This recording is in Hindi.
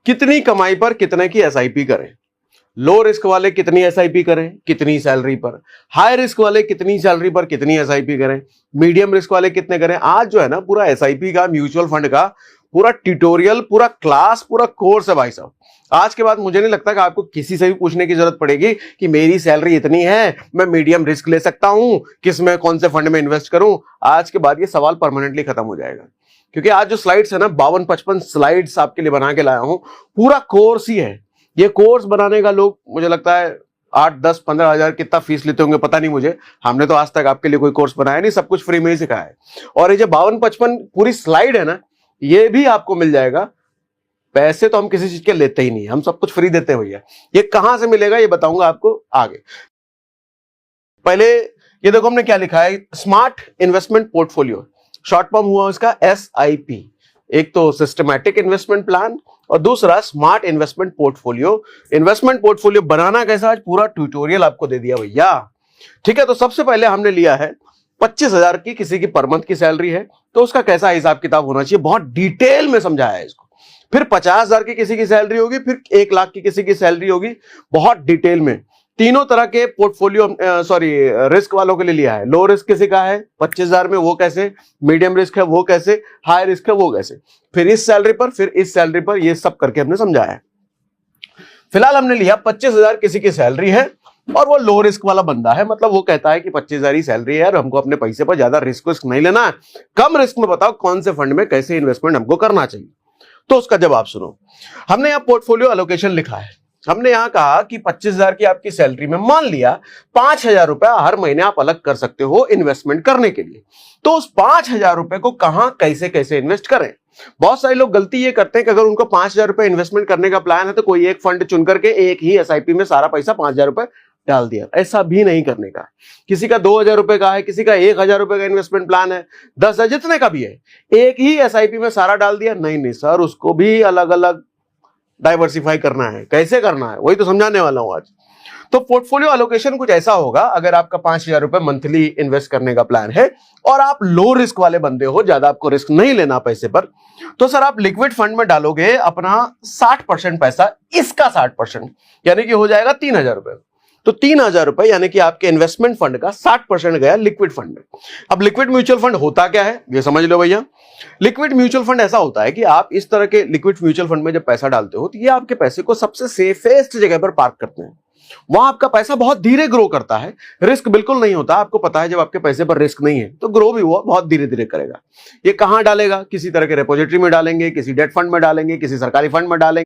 कितनी कमाई पर कितने की एसआईपी करें। लो रिस्क वाले कितनी एसआईपी करें, कितनी सैलरी पर। हाई रिस्क वाले कितनी सैलरी पर कितनी एसआईपी करें। मीडियम रिस्क वाले कितने करें। आज जो है ना पूरा एसआईपी का, म्यूचुअल फंड का पूरा ट्यूटोरियल, पूरा क्लास, पूरा कोर्स है भाई साहब। आज के बाद मुझे नहीं लगता कि आपको किसी से भी पूछने की जरूरत पड़ेगी कि मेरी सैलरी इतनी है, मैं मीडियम रिस्क ले सकता हूं, किस में कौन से फंड में इन्वेस्ट करूं। आज के बाद ये सवाल परमानेंटली खत्म हो जाएगा, क्योंकि आज जो स्लाइड्स है ना 52-55 स्लाइड्स आपके लिए बना के लाया हूं, पूरा कोर्स ही है। ये कोर्स बनाने का लोग मुझे लगता है 8-10-15 हजार कितना फीस लेते होंगे पता नहीं मुझे। हमने तो आज तक आपके लिए कोई कोर्स बनाया नहीं, सब कुछ फ्री में ही सिखाया है। और ये जो 52-55 पूरी स्लाइड है ना, ये भी आपको मिल जाएगा। पैसे तो हम किसी चीज के लेते ही नहीं, हम सब कुछ फ्री देते हैं भैया। ये कहां से मिलेगा ये बताऊंगा आपको आगे। पहले ये देखो हमने क्या लिखा है, smart investment portfolio, short form हुआ इसका SIP। एक तो सिस्टमैटिक इन्वेस्टमेंट प्लान और दूसरा smart investment portfolio. Investment portfolio बनाना कैसा, आज पूरा ट्यूटोरियल आपको दे दिया भैया। ठीक है, तो सबसे पहले हमने लिया है 25,000 की किसी की पर मंथ की सैलरी है तो उसका कैसा हिसाब किताब होना चाहिए, बहुत डिटेल में समझाया है इसको। फिर 50,000 की किसी की सैलरी होगी, फिर 1 लाख की किसी की सैलरी होगी, बहुत डिटेल में। तीनों तरह के पोर्टफोलियो रिस्क वालों के लिए लिया है। लो रिस्क किसी का है 25,000 में, वो कैसे, मीडियम रिस्क है वो कैसे, हाई रिस्क है वो कैसे, फिर इस सैलरी पर, फिर इस सैलरी पर, ये सब करके हमने समझाया है। फिलहाल हमने लिया 25,000 किसी की सैलरी है और वो लो रिस्क वाला बंदा है, मतलब वो कहता है कि 25,000 ही सैलरी है और हमको अपने पैसे पर ज्यादा रिस्क नहीं लेना है, कम रिस्क में बताओ कौन से फंड में कैसे इन्वेस्टमेंट हमको करना चाहिए। तो उसका जवाब सुनो। हमने यहाँ पोर्टफोलियो एलोकेशन लिखा है। हमने यहां कहा कि 25,000 की आपकी सैलरी में मान लिया 5,000 रुपए हर महीने आप अलग कर सकते हो इन्वेस्टमेंट करने के लिए। तो उस 5,000 रुपए को कहां कैसे कैसे इन्वेस्ट करें। बहुत सारे लोग गलती ये करते हैं कि अगर उनको 5,000 रुपए इन्वेस्टमेंट करने का प्लान है तो कोई एक फंड चुन करके एक ही SIP में सारा पैसा 5,000 रुपए डाल दिया। ऐसा भी नहीं करने का। किसी का 2,000 रुपए का है, किसी का 1,000 रुपए का इन्वेस्टमेंट प्लान है, 10,000 जितने का भी है, एक ही SIP में सारा डाल दिया। नहीं सर, उसको भी अलग अलग डाइवर्सिफाई करना है। कैसे करना है वही तो समझाने वाला हूं आज। तो पोर्टफोलियो एलोकेशन कुछ ऐसा होगा, अगर आपका 5,000 रुपए मंथली इन्वेस्ट करने का प्लान है और आप लो रिस्क वाले बंदे हो, ज्यादा आपको रिस्क नहीं लेना पैसे पर, तो सर आप लिक्विड फंड में डालोगे अपना 60% पैसा, इसका 60%, यानी कि हो जाएगा 3,000 रुपए। तो 3,000 रुपए यानी कि आपके इन्वेस्टमेंट फंड का 60% गया लिक्विड फंड में। अब लिक्विड म्यूचुअल फंड होता क्या है ये समझ लो भैया। लिक्विड म्यूचुअल फंड ऐसा होता है कि आप इस तरह के लिक्विड म्यूचुअल फंड में जब पैसा डालते हो तो ये आपके पैसे को सबसे सेफेस्ट जगह पर पार्क करते हैं। वहां आपका पैसा बहुत धीरे ग्रो करता है, रिस्क बिल्कुल नहीं होता। आपको पता है जब आपके पैसे पर रिस्क नहीं है तो ग्रो भी वो बहुत धीरे धीरे करेगा। ये कहां डालेगा, किसी तरह के रेपोजिटरी में डालेंगे, किसी डेट फंड में डालेंगे, किसी सरकारी फंड में डालेंगे।